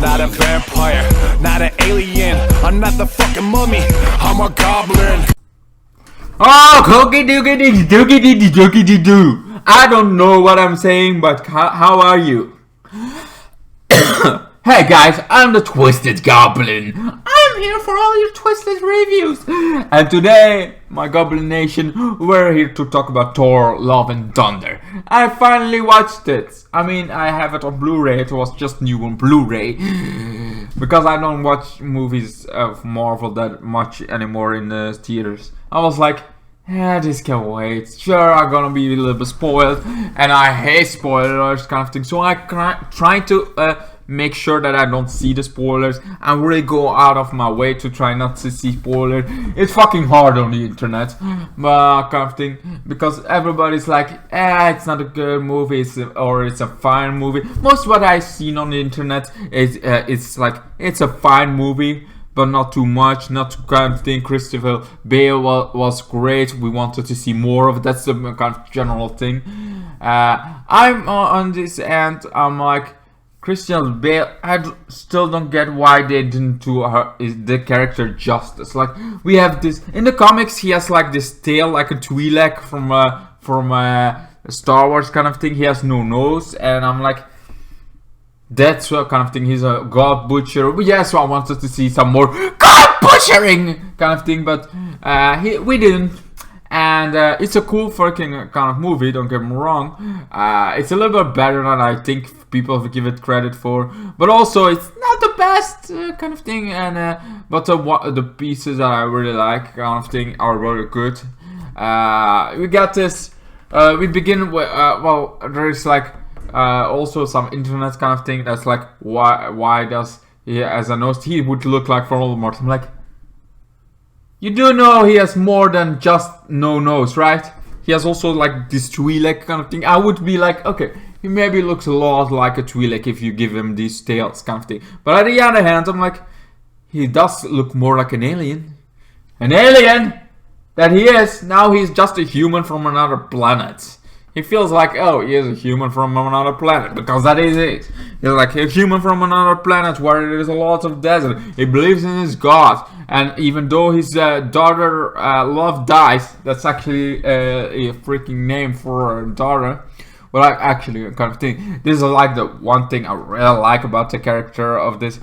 not a vampire, not an alien. I'm not the fucking mummy, I'm a goblin. Oh, cookie dookie dookie doo. I don't know what I'm saying, but how are you? Hey guys, I'm the Twisted Goblin. I'm here for all your Twisted reviews. And today, my Goblin Nation, we're here to talk about Thor, Love and Thunder. I finally watched it. I mean, I have it on Blu-ray. It was just new on Blu-ray. Because I don't watch movies of Marvel that much anymore in the theaters. I was like, yeah, this can wait. Sure, I'm gonna be a little bit spoiled. And I hate spoilers kind of thing. So I try to make sure that I don't see the spoilers and really go out of my way to try not to see spoilers. It's fucking hard on the internet, but kind of thing, because everybody's like, it's not a good movie, or it's a fine movie. Most of what I've seen on the internet is it's like, it's a fine movie, but not too much, not too kind of thing. Christopher Bale was great. We wanted to see more of it. That's the kind of general thing. I'm on this end, I'm like, Christian Bale, I still don't get why they didn't do the character justice. Like, we have this in the comics, he has like this tail, like a Twi'lek from Star Wars kind of thing. He has no nose, and I'm like, that's what kind of thing. He's a god butcher. Yeah, so I wanted to see some more god butchering kind of thing, but we didn't. And it's a cool fucking kind of movie, don't get me wrong. It's a little bit better than I think people give it credit for. But also, it's not the best kind of thing. And but the pieces that I really like kind of thing are really good. We got this. We begin with, well, there's like also some internet kind of thing that's like, why does he, as a nose, he would look like Voldemort? I'm like, you do know he has more than just no nose, right? He has also like this Twi'lek kind of thing. I would be like, okay, he maybe looks a lot like a Twi'lek if you give him these tails kind of thing. But on the other hand, I'm like, he does look more like an alien. An alien that he is. Now he's just a human from another planet. He feels like, oh, he is a human from another planet, because that is it. He's like a human from another planet where there is a lot of desert. He believes in his god, and even though his daughter Love dies, that's actually a freaking name for a daughter. Well, actually, kind of thing. This is like the one thing I really like about the character of this.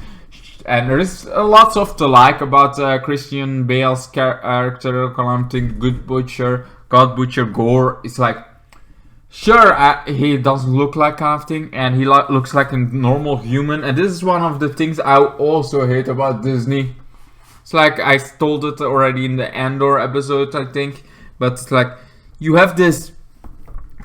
And there is lots of to like about Christian Bale's character, kind of thing. Good Butcher, God Butcher, Gore. It's like, sure, he doesn't look like kind of thing, and he looks like a normal human. And this is one of the things I also hate about Disney. It's like, I told it already in the Andor episode, I think. But it's like, you have this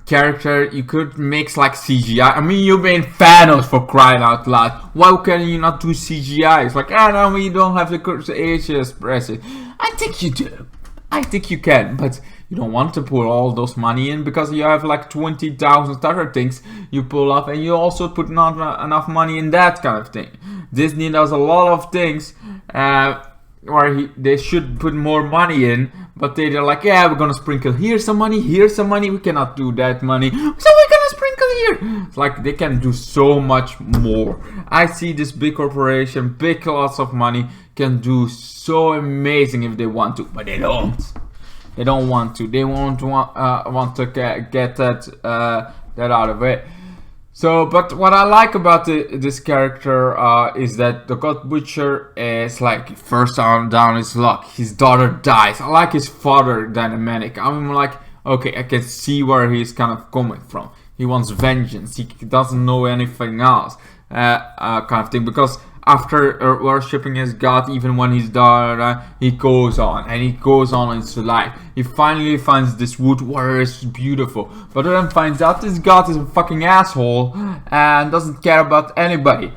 character, you could make like CGI. I mean, you made Thanos, for crying out loud. Why can you not do CGI? It's like, no, we don't have the age expression. I think you do. I think you can, but you don't want to put all those money in, because you have like 20,000 other things you pull up, and you also put not enough money in that kind of thing. Disney does a lot of things where they should put more money in, but they're like, yeah, we're gonna sprinkle here some money, we cannot do that money, so we're gonna sprinkle here. It's like, they can do so much more. I see this big corporation, big lots of money, can do so amazing if they want to, but they don't. They don't want to. They won't want to get that out of it. So, but what I like about this character is that the God Butcher is like first down his luck. His daughter dies. I like his father dynamic. I'm like, okay, I can see where he's kind of coming from. He wants vengeance. He doesn't know anything else, kind of thing. Because after worshipping his god, even when his daughter, he goes on and he goes on into life. He finally finds this wood where it's beautiful, but then finds out this god is a fucking asshole and doesn't care about anybody.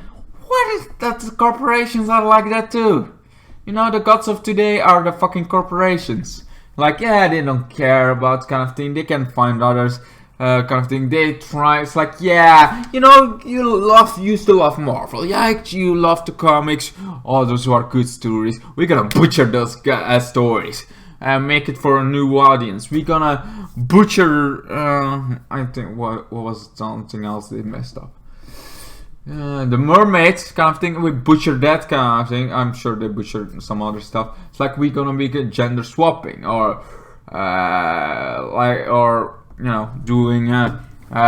What is that? The corporations are like that too. You know, the gods of today are the fucking corporations. Like, yeah, they don't care about kind of thing. They can find others. Kind of thing. They try. It's like, yeah, you know, you used to love Marvel. Yeah, you love the comics. Oh, those are good stories. We're gonna butcher those stories and make it for a new audience. We're gonna butcher. I think what was something else they messed up. the mermaids kind of thing. We butchered that kind of thing. I'm sure they butchered some other stuff. It's like we're gonna make a gender swapping, or doing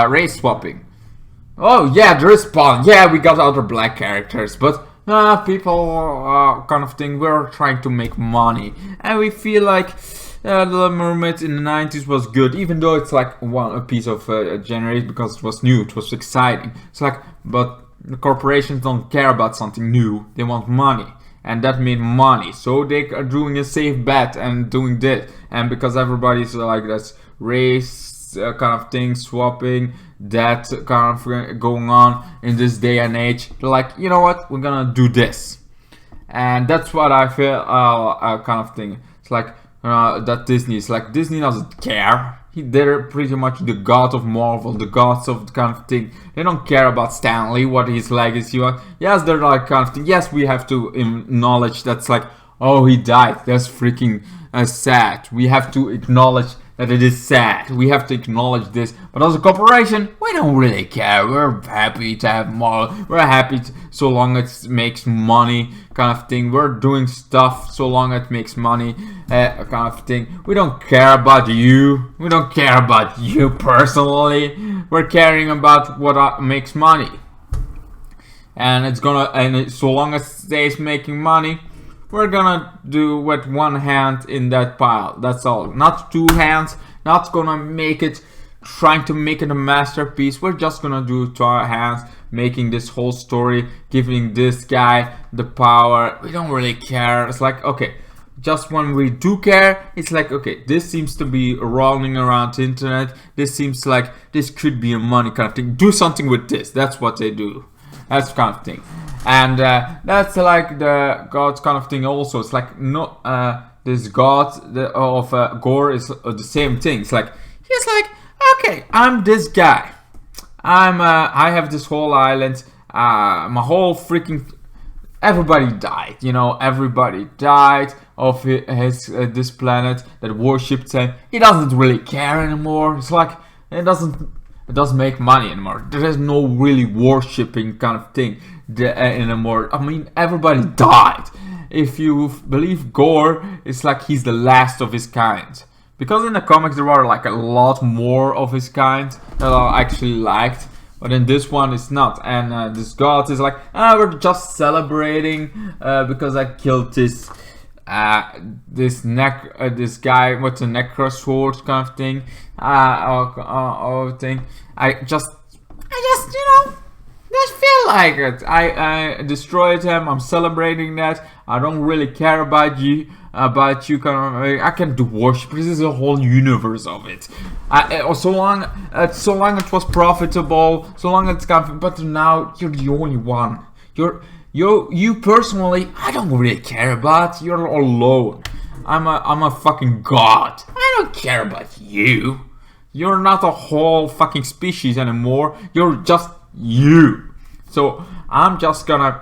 race swapping. Oh yeah, there is Spawn. Yeah, we got other black characters, but people kind of thing. We're trying to make money, and we feel like the Mermaid in the 90s was good, even though it's like a piece of generation because it was new, it was exciting. It's like, but the corporations don't care about something new; they want money, and that means money. So they are doing a safe bet and doing this, and because everybody's like that's race kind of thing, swapping, that kind of going on in this day and age. They're like, you know what, we're gonna do this, and that's what I feel. Kind of thing. It's like that Disney. It's like Disney doesn't care. They're pretty much the god of Marvel, the gods of the kind of thing. They don't care about Stan Lee, what his legacy was. Yes, they're like kind of thing. Yes, we have to acknowledge that's like, oh, he died. That's freaking sad. We have to acknowledge that it is sad. We have to acknowledge this. But as a corporation, we don't really care. We're happy to have more. We're happy so long it makes money, kind of thing. We're doing stuff so long it makes money, kind of thing. We don't care about you. We don't care about you personally. We're caring about what makes money. And it's gonna, and so long as it stays making money, we're gonna do with one hand in that pile. That's all. Not two hands. Not gonna make it, trying to make it a masterpiece. We're just gonna do two hands, making this whole story, giving this guy the power. We don't really care. It's like, okay, just when we do care, it's like, okay, this seems to be rolling around the internet. This seems like this could be a money kind of thing. Do something with this. That's what they do. That's the kind of thing. And that's like the God kind of thing also. It's like, no, this God of Gore is the same thing. It's like, he's like, okay, I'm this guy. I have this whole island. My whole freaking, everybody died. You know, everybody died of his this planet that worshipped him. He doesn't really care anymore. It's like, it doesn't make money anymore. There is no really worshipping kind of thing anymore. I mean, everybody died. If you believe Gore, it's like he's the last of his kind. Because in the comics there are like a lot more of his kind that I actually liked. But in this one it's not. And this god is like, we're just celebrating because I killed this this guy with the necro sword kind of thing. I just you know, just feel like it. I destroyed him. I'm celebrating that. I don't really care about you. Kind of. I can do worship. This is a whole universe of it. So long it was profitable. So long it's kind of. But now you're the only one. You personally, I don't really care about. You're alone. I'm a fucking god. I don't care about you. You're not a whole fucking species anymore. You're just you. So I'm just gonna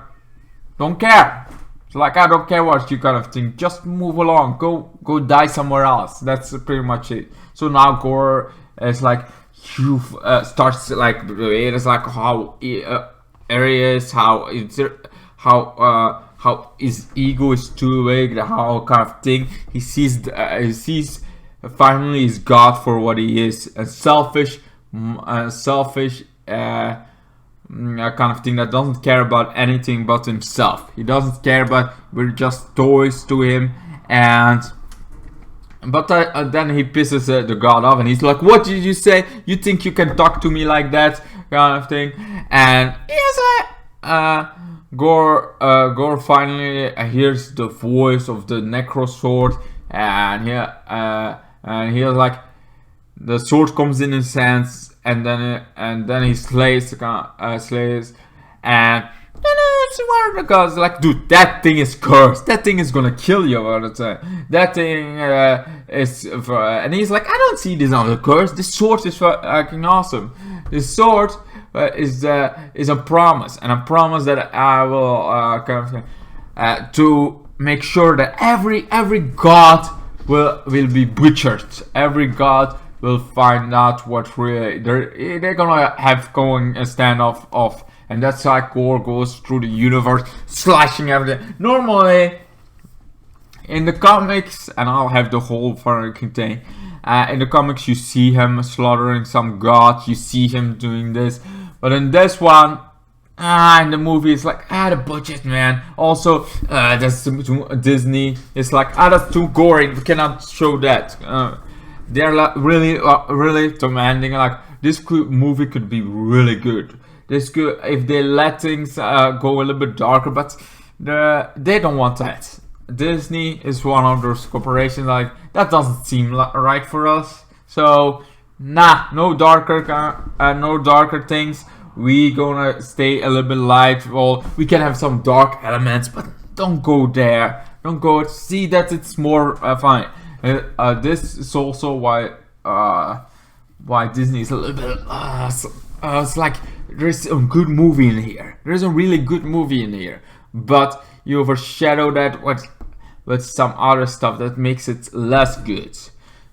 don't care. It's like, I don't care what you kind of think. Just move along. Go die somewhere else. That's pretty much it. So now Gore is like, you starts like, it is like how areas, how his ego is too big, how kind of thing. He sees finally his God for what he is, a selfish kind of thing that doesn't care about anything but himself. He doesn't care about, we're just toys to him. And but then he pisses the god off and he's like, what did you say? You think you can talk to me like that, kind of thing? And he's like, Gore finally hears the voice of the necro sword, and he was like, the sword comes in his hands, and then he slays, and it's one of the gods like, dude, that thing is cursed. That thing is gonna kill you all the time. That thing is, and he's like, I don't see this on the curse. This sword is fucking awesome. This sword is a promise, and a promise that I will kind of to make sure that every god will be butchered. Every god will find out what really they're gonna have going a standoff of and that's how Thor goes through the universe, slashing everything. Normally, in the comics, and I'll have the whole fucking thing. In the comics, you see him slaughtering some gods, you see him doing this, but in this one, in the movie, it's like, the budget, man. Also, that's Disney. It's like, that's too gory. We cannot show that. They're like really demanding. Like, this movie could be really good. This could, if they let things go a little bit darker, but they don't want that. Disney is one of those corporations like that doesn't seem right for us. So, no darker things. We gonna stay a little bit light. Well, we can have some dark elements, but don't go there. Don't go. See that it's more fine. This is also why Disney is a little bit. It's like there's a good movie in here. There's a really good movie in here, but you overshadow that with some other stuff that makes it less good.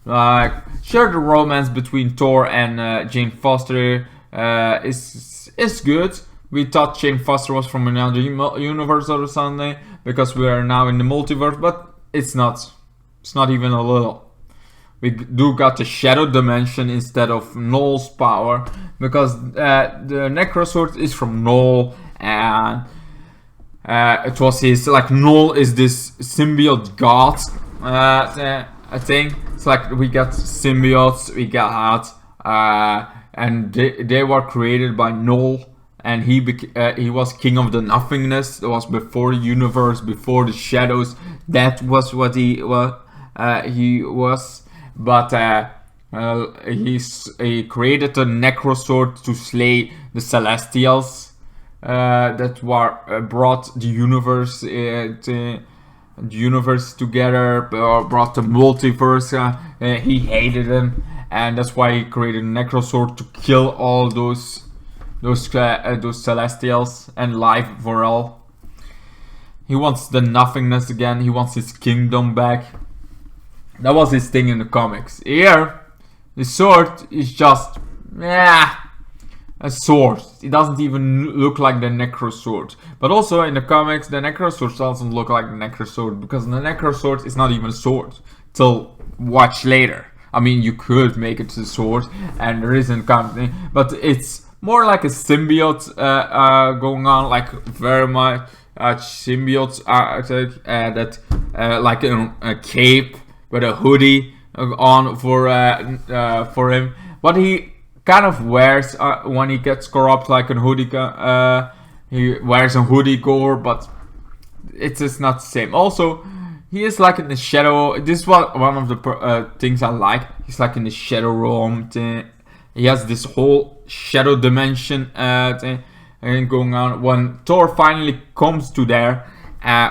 Like, sure, the romance between Thor and Jane Foster is good. We thought Jane Foster was from another universe or something because we are now in the multiverse, but it's not. It's not even a little. We do got the shadow dimension instead of Null's power because the Necrosword is from Null, and it was his, like, Null is this symbiote god thing. It's like we got symbiotes, we got and they were created by Null, and he was king of the nothingness. That was before the universe, before the shadows. That was what he was. But he created a Necrosword to slay the Celestials that were brought the universe together, brought the multiverse. He hated them, and that's why he created a Necrosword to kill all those Celestials and life for all. He wants the nothingness again. He wants his kingdom back. That was his thing in the comics. Here, the sword is just a sword. It doesn't even look like the Necrosword. But also in the comics, the Necrosword doesn't look like the Necrosword because the Necrosword is not even a sword. Till watch later. I mean, you could make it a sword, and there isn't company, but it's more like a symbiote going on, like very much symbiotes that like a cape with a hoodie on for him. What he kind of wears when he gets corrupt, like a hoodie. He wears a hoodie gore, but it's just not the same. Also, he is like in the shadow. This is one of the things I like. He's like in the shadow realm thing. He has this whole shadow dimension thing going on. When Thor finally comes to there,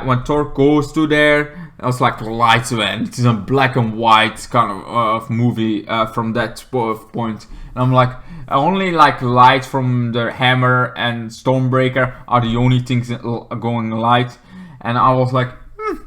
when Thor goes to there, it was like lights went. It's a black and white kind of movie from that point. And I'm like, only like light from the hammer and Stormbreaker are the only things going light. And I was like,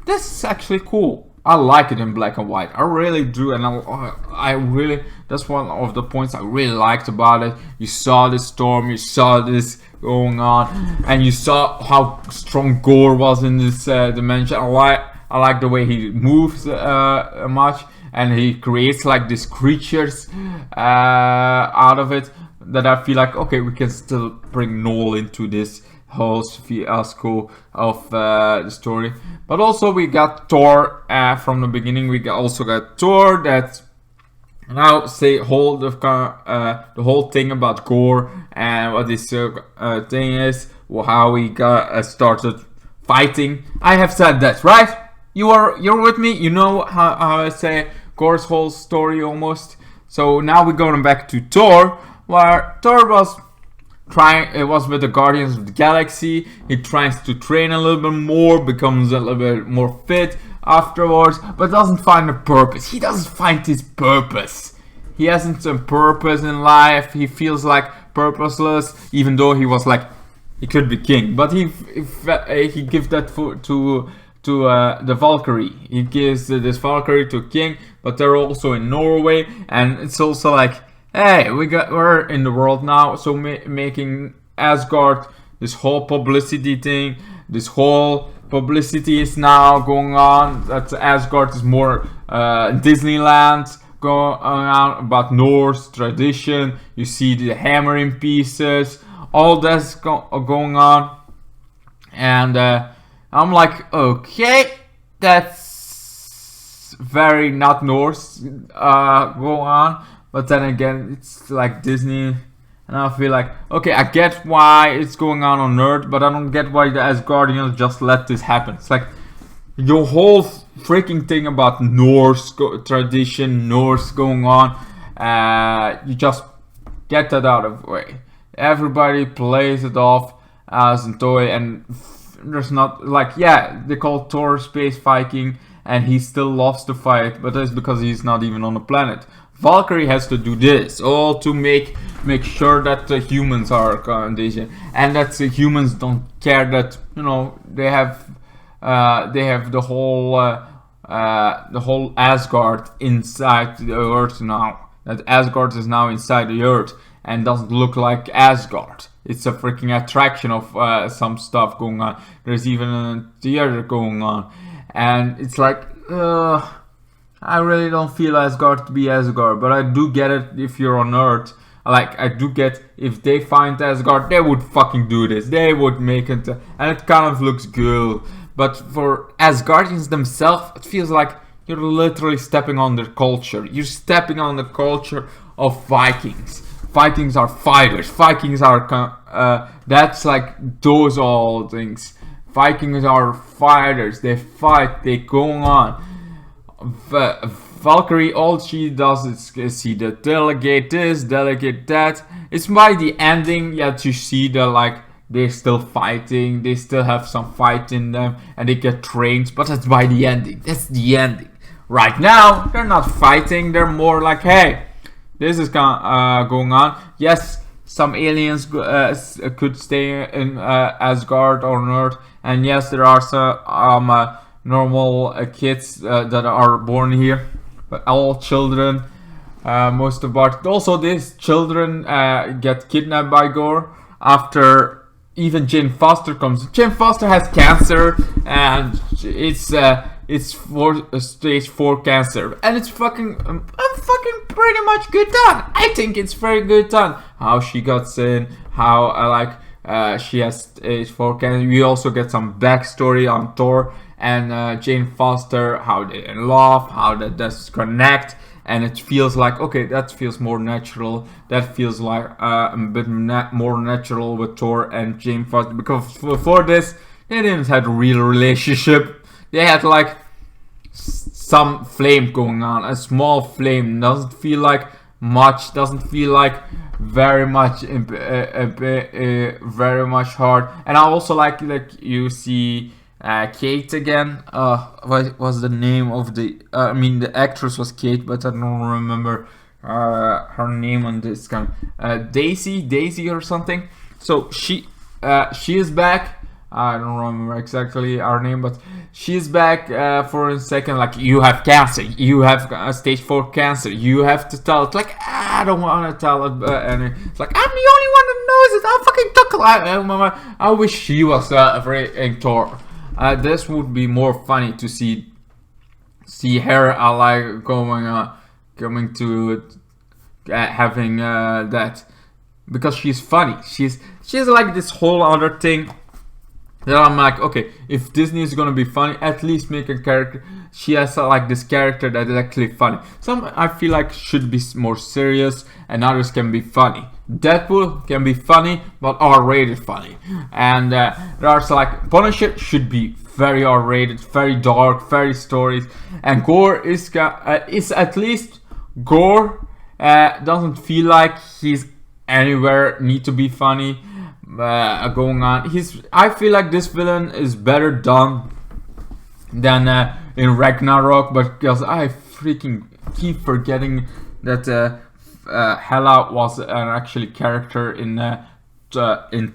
this is actually cool. I like it in black and white. I really do, and I really, that's one of the points I really liked about it. You saw this storm, you saw this going on, and you saw how strong Gore was in this dimension. I like the way he moves much, and he creates like these creatures out of it that I feel like, okay, we can still bring Noel into this whole fiasco of the story. But also we got Thor from the beginning. We also got Thor that now say hold of the whole thing about Gore and what this thing is, how he got started fighting. I have said that, right? You're with me. You know how I say Gore's whole story almost. So now we're going back to Thor, where Thor was it was with the Guardians of the Galaxy. He tries to train a little bit more, becomes a little bit more fit afterwards, but doesn't find a purpose. He doesn't find his purpose. He hasn't a purpose in life. He feels like purposeless, even though he was like, he could be king. But he gives that to the Valkyrie. He gives this Valkyrie to a king, but they're also in Norway, and it's also like, hey, we're in the world now, so making Asgard this whole publicity thing. This whole publicity is now going on that Asgard is more Disneyland going on about Norse tradition. You see the hammer in pieces, all that's going on, and I'm like, okay, that's very not Norse go on, but then again, it's like Disney. And I feel like, okay, I get why it's going on Earth, but I don't get why the Asgardians just let this happen. It's like, your whole freaking thing about Norse tradition, Norse going on, you just get that out of the way. Everybody plays it off as a toy, and there's not, like, yeah, they call Thor Space Viking, and he still loves to fight, but that's because he's not even on the planet. Valkyrie has to do this, all to make sure that the humans are conditioned, and that the humans don't care that, you know, they have the whole Asgard inside the Earth now. That Asgard is now inside the Earth and doesn't look like Asgard. It's a freaking attraction of some stuff going on. There's even a theater going on, and it's like, I really don't feel Asgard to be Asgard, but I do get it if you're on Earth. Like, I do get, if they find Asgard, they would fucking do this. They would make it, and it kind of looks good. But for Asgardians themselves, it feels like you're literally stepping on their culture. You're stepping on the culture of Vikings. Vikings are fighters. Vikings are, that's like those all things. Vikings are fighters. They fight, they go on. Valkyrie, all she does is see the delegate this, delegate that. It's by the ending that you see the, like, they're still fighting, they still have some fight in them, and they get trained, but that's by the ending. That's the ending. Right now, they're not fighting, they're more like, hey, this is going on. Yes, some aliens could stay in Asgard or Earth, and yes, there are some normal kids that are born here, but all children, most of it. Also, these children get kidnapped by Gore after even Jane Foster comes. Jane Foster has cancer, and it's stage 4 cancer, and it's fucking pretty much good done. I think it's very good done. How she got in, how she has stage 4 cancer. We also get some backstory on Thor and Jane Foster, how they in love, how that does connect, and it feels like, okay, that feels more natural. That feels like a bit more natural with Thor and Jane Foster, because before this, they didn't have a real relationship. They had like some flame going on, a small flame. Doesn't feel like much. Doesn't feel like very much, very much hard. And I also like you see Kate again. What was the name of the? I mean, the actress was Kate, but I don't remember her name on this kind. Daisy or something. So she is back. I don't remember exactly her name, but she's back for a second. Like, you have cancer, you have stage 4 cancer, you have to tell it. Like, I don't want to tell it, and it's like, I'm the only one that knows it. I fucking took like, I wish she was in Thor. This would be more funny to see her like coming to having that, because she's funny. She's like this whole other thing. Then I'm like, okay, if Disney is gonna be funny, at least make a character. She has like this character that is actually funny. Some I feel like should be more serious, and others can be funny. Deadpool can be funny, but R-rated funny. And there's like Punisher should be very R-rated, very dark, very stories. And Gore is at least Gore doesn't feel like he's anywhere need to be funny. Going on, I feel like this villain is better done than in Ragnarok, but because I freaking keep forgetting that Hela was an actually character in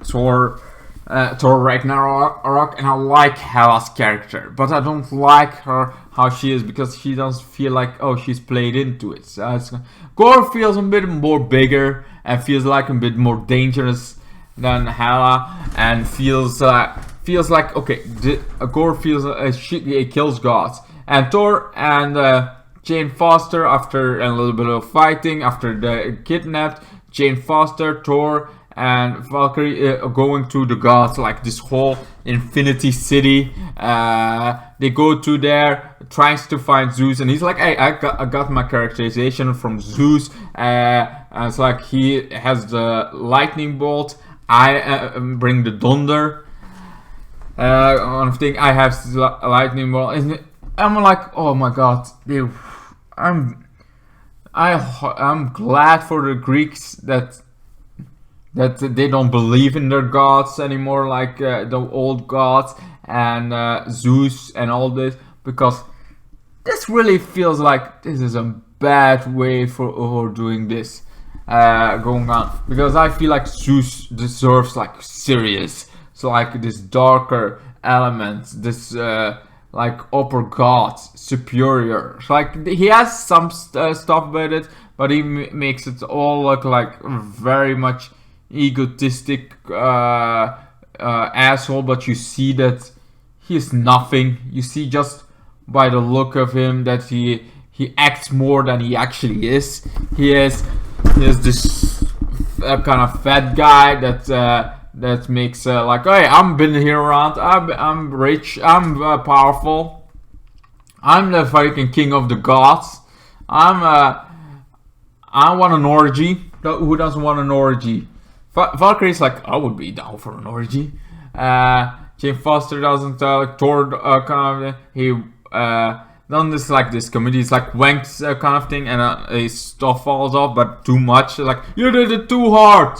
Thor Ragnarok, and I like Hela's character, but I don't like her how she is, because she doesn't feel like, oh, she's played into it. So Gore feels a bit more bigger and feels like a bit more dangerous. than Hela, and feels like okay, Gore feels he kills gods, and Thor and Jane Foster, after a little bit of fighting, after they kidnapped Jane Foster, Thor and Valkyrie going to the gods, like this whole Infinity City. They go to there, tries to find Zeus, and he's like, hey, I got my characterization from Zeus. And it's like he has the lightning bolt, I bring the thunder. One thing, I have lightning bolt, and I'm like, oh my god, dude, I'm glad for the Greeks that they don't believe in their gods anymore, like the old gods and Zeus and all this, because this really feels like this is a bad way for doing this going on, because I feel like Zeus deserves like serious, so like this darker element, this like upper god, superior. So, like he has some stuff with it, but he makes it all look like very much egotistic asshole. But you see that he's nothing. You see just by the look of him that he acts more than he actually is. He is this kind of fat guy that makes like, hey, I'm been here around, I'm rich, I'm powerful, I'm the fucking king of the gods, I want an orgy. Who doesn't want an orgy? Valkyrie's like, I would be down for an orgy. Jane Foster doesn't, Thor kind of, he done this like this comedy, it's like wanks kind of thing, and his stuff falls off, but too much, like, you did it too hard.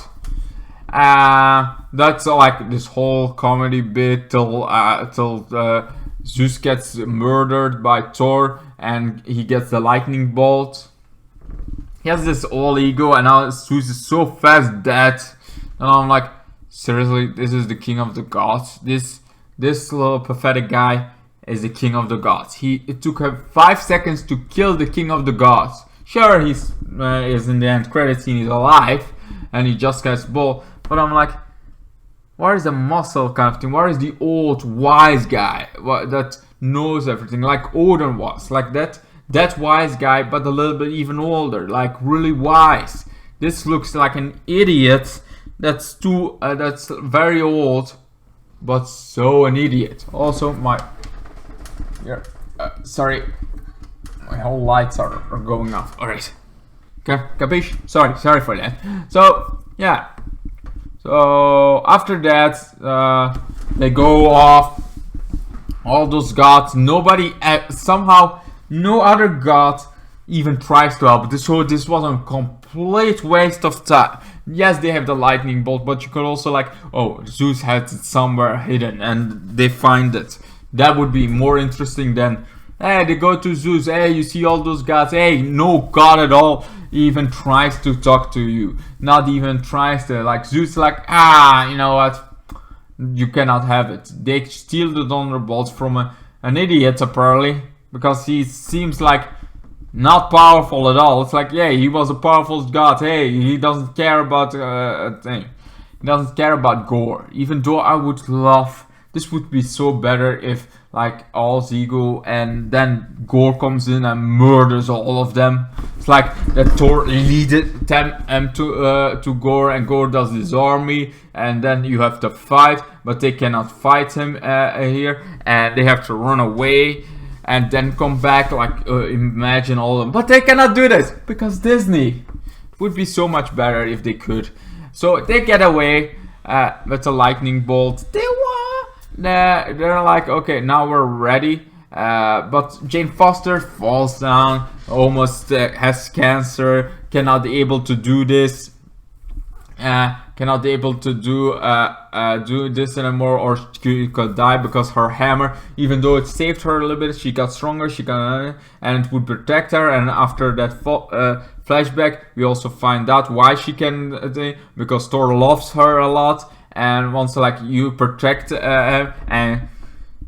That's like this whole comedy bit till Zeus gets murdered by Thor and he gets the lightning bolt. He has this all ego, and now Zeus is so fast dead, and I'm like, seriously, this is the king of the gods? This little pathetic guy is the king of the gods. It took him 5 seconds to kill the king of the gods. Sure, he's is in the end credit scene, he's alive, and he just gets ball. But I'm like, where is the muscle kind of thing? Where is the old wise guy that knows everything, like Odin was, like that wise guy, but a little bit even older, like really wise. This looks like an idiot that's very old, but so an idiot. Also, sorry, my whole lights are going off. All right, capiche? Sorry for that. So yeah. So after that, they go off. All those gods. Nobody somehow, no other god even tries to help. So this was a complete waste of time. Yes, they have the lightning bolt, but you could also like, oh, Zeus has it somewhere hidden, and they find it. That would be more interesting than, hey, they go to Zeus. Hey, you see all those gods. Hey, no god at all even tries to talk to you, not even tries to, like Zeus, like, you know what, you cannot have it. They steal the thunderbolts from an idiot apparently, because he seems like not powerful at all. It's like, yeah, he was a powerful god. Hey, he doesn't care about a thing. He doesn't care about Gore. Even though I would love, this would be so better if like all's ego and then Gore comes in and murders all of them. It's like that Thor leaded them to Gore, and Gore does his army, and then you have to fight, but they cannot fight him here, and they have to run away and then come back, like imagine all of them, but they cannot do this because Disney. It would be so much better if they could. So they get away with a lightning bolt. They're like, okay, now we're ready. But Jane Foster falls down, almost has cancer, cannot be able to do this, cannot be able to do this anymore, or she could die because her hammer, even though it saved her a little bit, she got stronger, and it would protect her. And after that flashback, we also find out why she can, because Thor loves her a lot and wants to, like, you protect him, and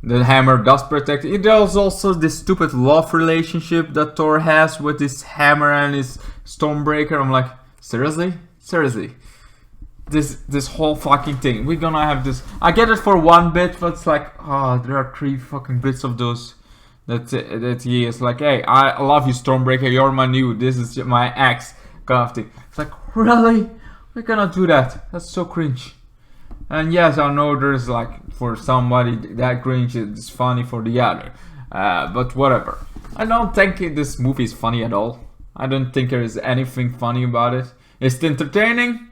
the hammer does protect. There's also this stupid love relationship that Thor has with his hammer and his Stormbreaker. I'm like, seriously? this whole fucking thing. We're gonna have this. I get it for one bit, but it's like, oh, there are 3 fucking bits of those. That he is like, hey, I love you, Stormbreaker. You're my new. This is my ex kind of thing. It's like, really? We're gonna do that? That's so cringe. And yes, I know there's like, for somebody that cringe is funny, for the other. But whatever. I don't think this movie is funny at all. I don't think there is anything funny about it. Is it entertaining?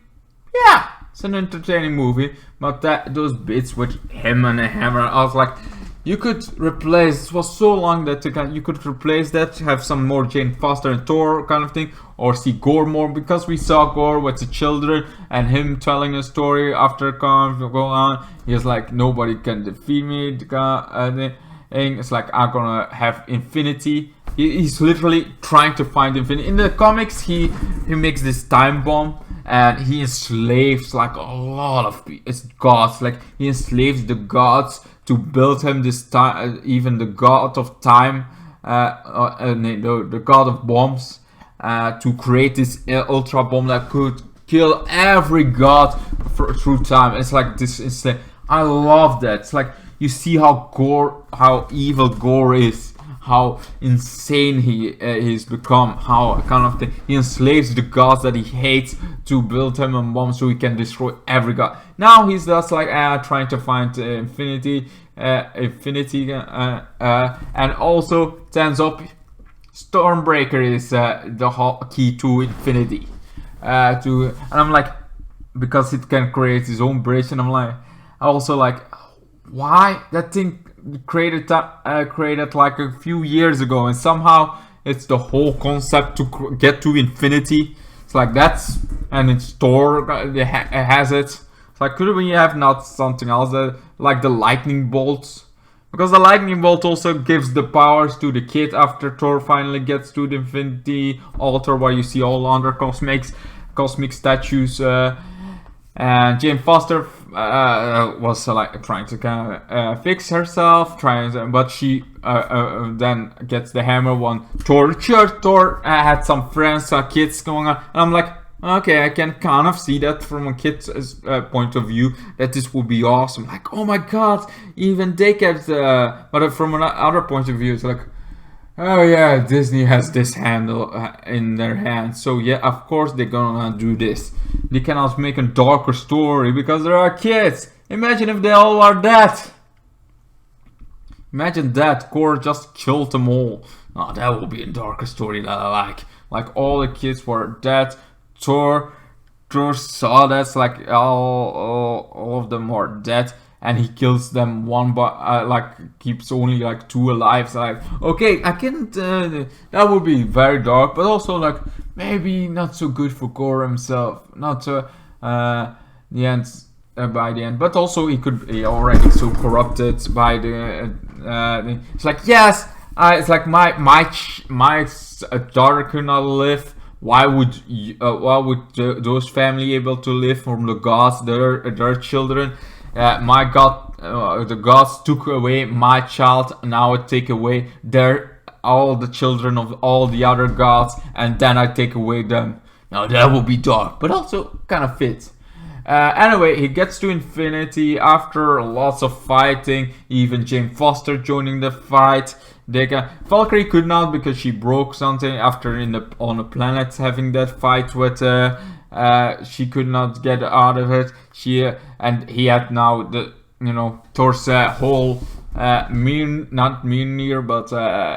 Yeah, it's an entertaining movie. But those bits with him and the hammer, I was like, you could replace. It was so long that you could replace that, have some more Jane Foster and Thor kind of thing, or see Gore more, because we saw Gore with the children and him telling a story after going on. He's like, nobody can defeat me. It's like, I'm gonna have infinity. He's literally trying to find infinity. In the comics, he makes this time bomb and he enslaves like a lot of gods. Like, he enslaves the gods to build him this time, even the god of time, the god of bombs, to create this ultra bomb that could kill every god through time. It's like this insane. I love that. It's like, you see how evil Gore is, how insane he's become, how kind of thing. He enslaves the gods that he hates to build him a bomb so he can destroy every god. Now he's just like trying to find infinity, and also turns up Stormbreaker is the key to infinity. And I'm like, because it can create his own bridge, and I'm like, also like, why that thing created like a few years ago, and somehow it's the whole concept to get to infinity. It's like, and it's Thor has it. It's like, could we have not something else like the lightning bolts? Because the lightning bolt also gives the powers to the kid after Thor finally gets to the infinity altar, where you see all other cosmic statues. And Jane Foster was like trying to kind of fix herself, but she then gets the hammer when Thor had some friends, kids going on, and I'm like, okay, I can kind of see that from a kid's point of view, that this would be awesome. Like, oh my god, even they get, but from another point of view, it's like, oh yeah, Disney has this handle in their hands, so yeah, of course they're gonna do this. They cannot make a darker story because there are kids. Imagine if they all are dead. Imagine that, Gore just killed them all. Oh, that would be a darker story that I like. Like, all the kids were dead. Thor saw that, like, all of them are dead. And he kills them one by, like, keeps only like 2 alive. So like, okay, I can't, that would be very dark, but also like, maybe not so good for Gore himself. Not the end, by the end, but also he could be already so corrupted by the, it's like, yes, it's like my daughter could not live. Why would those family able to live from the gods, their children? My god, the gods took away my child. Now I take away all the children of all the other gods, and then I take away them. Now that will be dark, but also kind of fits. Anyway, he gets to infinity after lots of fighting. Even Jane Foster joining the fight. Valkyrie could not because she broke something after on the planet having that fight with. She could not get out of it. And he had now Thor's whole not Mjolnir, but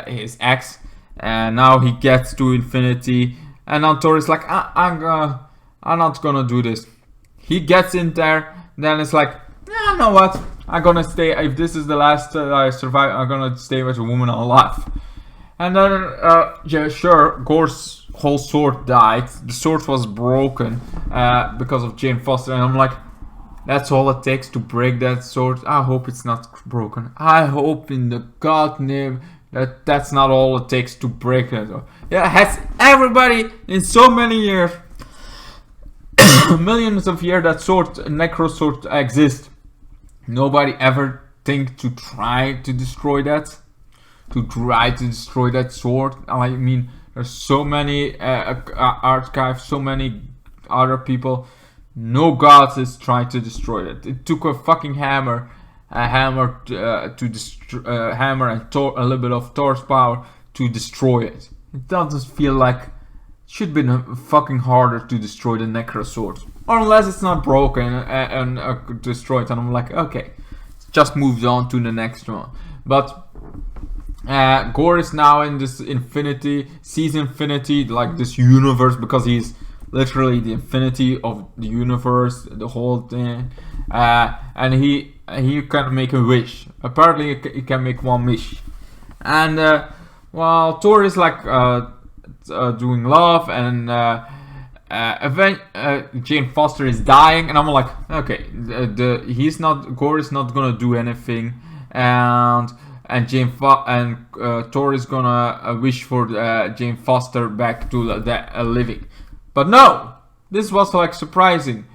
his axe. And now he gets to infinity, and now Thor is like, I'm not gonna do this. He gets in there, then it's like, yeah, you know what? I'm gonna stay. If this is the last I survive, I'm gonna stay with a woman alive. And then, yeah, sure, Gore's whole sword died. The sword was broken because of Jane Foster, and I'm like, that's all it takes to break that sword. I hope it's not broken. I hope in the God name that's not all it takes to break it. Yeah, has everybody in so many years, millions of years, that necro sword exists. Nobody ever think to try to destroy that. To try to destroy that sword. I mean, there's so many archives, so many other people no god is trying to destroy it. It took a fucking hammer, to destroy, hammer and a little bit of Thor's power to destroy it. It doesn't feel like it should be fucking harder to destroy the Necrosword, or unless it's not broken and destroyed. And I'm like, okay, just moved on to the next one. But Gore is now in this infinity, sees infinity, like this universe, because he's literally the infinity of the universe, the whole thing. And he can make a wish. Apparently he can make one wish. And while Thor is like doing love, and Jane Foster is dying, and I'm like, okay, Gore is not gonna do anything, and Thor is gonna wish for Jane Foster back to living. But no, this was like surprising.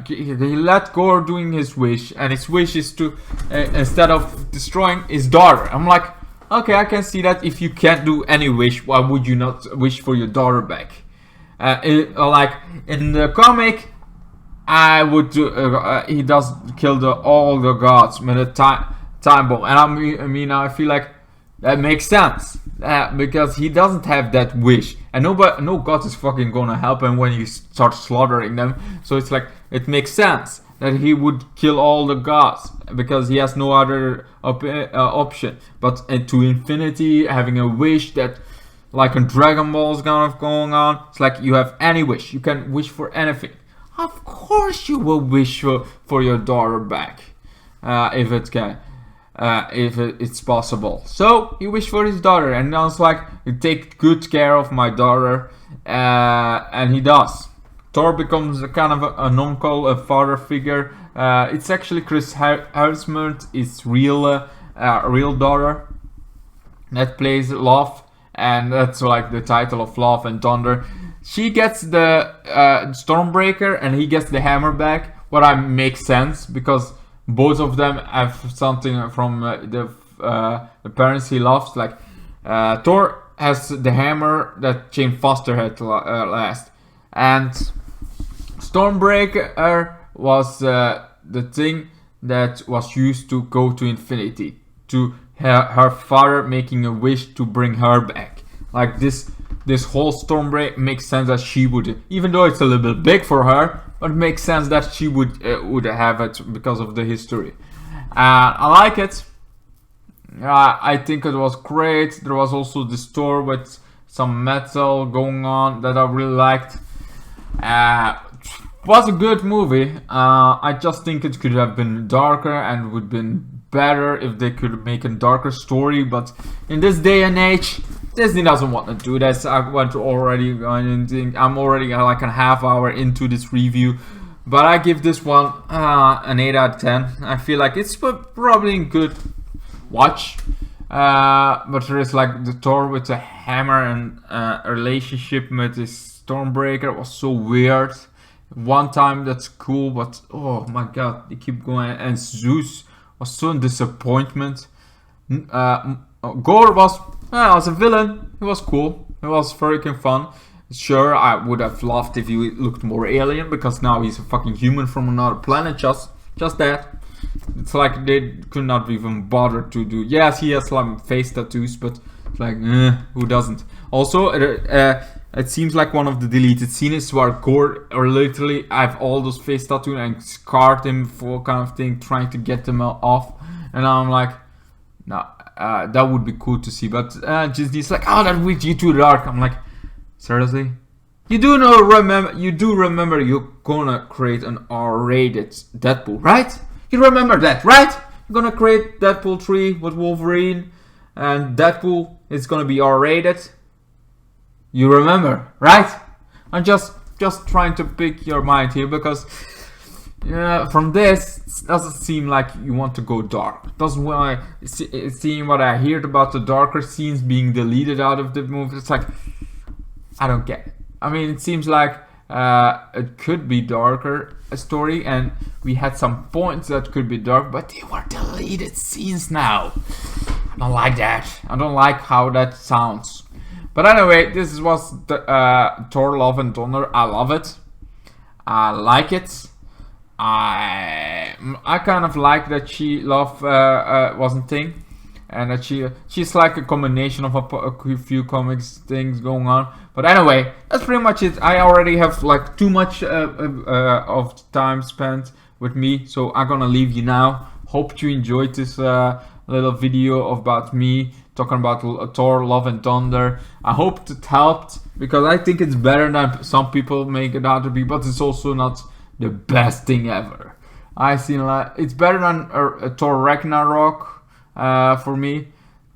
He let Gore doing his wish, and his wish is to instead of destroying his daughter. I'm like, okay, I can see that. If you can't do any wish, why would you not wish for your daughter back? Like in the comic, I would do. He does kill all the gods with a time bomb, and I feel like that makes sense because he doesn't have that wish, and no god is fucking gonna help him when he starts slaughtering them. So it's like it makes sense that he would kill all the gods because he has no other option. But to infinity, having a wish that, like in Dragon Ball is kind of going on, it's like you have any wish, you can wish for anything. Of course you will wish for your daughter back, if it can. If it's possible. So he wished for his daughter, and I was like, you take good care of my daughter, and he does. Thor becomes a kind of an uncle, a father figure. It's actually Chris Hemsworth's real daughter that plays Love, and that's like the title of Love and Thunder. She gets the Stormbreaker, and he gets the hammer back. What makes sense, because both of them have something from the parents he loves. Like Thor has the hammer that Jane Foster had last, and Stormbreaker was the thing that was used to go to infinity, to her father making a wish to bring her back. Like this whole Stormbreaker makes sense that she would, even though it's a little bit big for her, but it makes sense that she would have it because of the history. I like it. I think it was great. There was also this store with some metal going on that I really liked. Was a good movie. I just think it could have been darker and would have been better if they could make a darker story. But in this day and age, Disney doesn't want to do this. I'm already like a half hour into this review, but I give this one an 8 out of 10. I feel like it's probably a good watch, but there is like the Thor with the hammer and a relationship with this Stormbreaker was so weird. One time that's cool, but oh my god, they keep going. And Zeus was so a disappointment. Gore was as a villain, he was cool. It was freaking fun. Sure, I would have loved if he looked more alien, because now he's a fucking human from another planet. Just that. It's like they could not even bother to do. Yes, he has like face tattoos, but it's like, who doesn't? Also, it seems like one of the deleted scenes where Gore or literally have all those face tattoos and scarred him for kind of thing, trying to get them off. And I'm like, no. That would be cool to see, but Disney's like, oh, that would be too dark. I'm like, seriously? You do remember you're gonna create an R-rated Deadpool, right? You remember that, right? You're gonna create Deadpool 3 with Wolverine, and Deadpool is gonna be R-rated. You remember, right? I'm just trying to pick your mind here, because from this, it doesn't seem like you want to go dark. It doesn't want to seeing what I heard about the darker scenes being deleted out of the movie. It's like, I don't get it. I mean, it seems like it could be darker a story, and we had some points that could be dark, but they were deleted scenes now. I don't like that. I don't like how that sounds. But anyway, this was the Thor Love and Thunder. I love it. I like it. I kind of like that she love wasn't thing, and that she's like a combination of a few comics things going on. But anyway, that's pretty much it. I already have like too much of time spent with me, so I'm gonna leave you now. Hope you enjoyed this little video about me talking about Thor: Love and Thunder. I hope it helped, because I think it's better than some people make it out to be, but it's also not the best thing ever. I seen like it's better than Thor Ragnarok for me.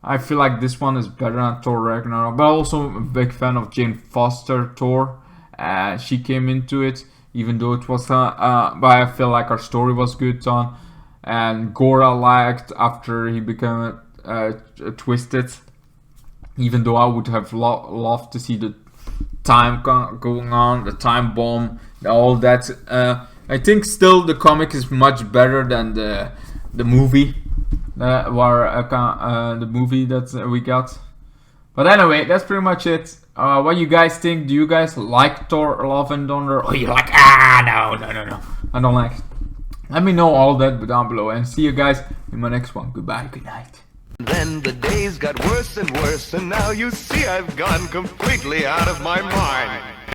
I feel like this one is better than Thor Ragnarok, but also I'm a big fan of Jane Foster Thor. She came into it, even though it was but I feel like her story was good on. And Gore I liked after he became twisted, even though I would have loved to see the time going on, the time bomb, all that. I think still the comic is much better than the movie, the movie that we got. But anyway, that's pretty much it. What you guys think? Do you guys like Thor: Love and Thunder? Or you're like, no, I don't like it. Let me know all that down below, and see you guys in my next one. Goodbye, good night. Then the days got worse and worse, and now you see I've gone completely out of my mind.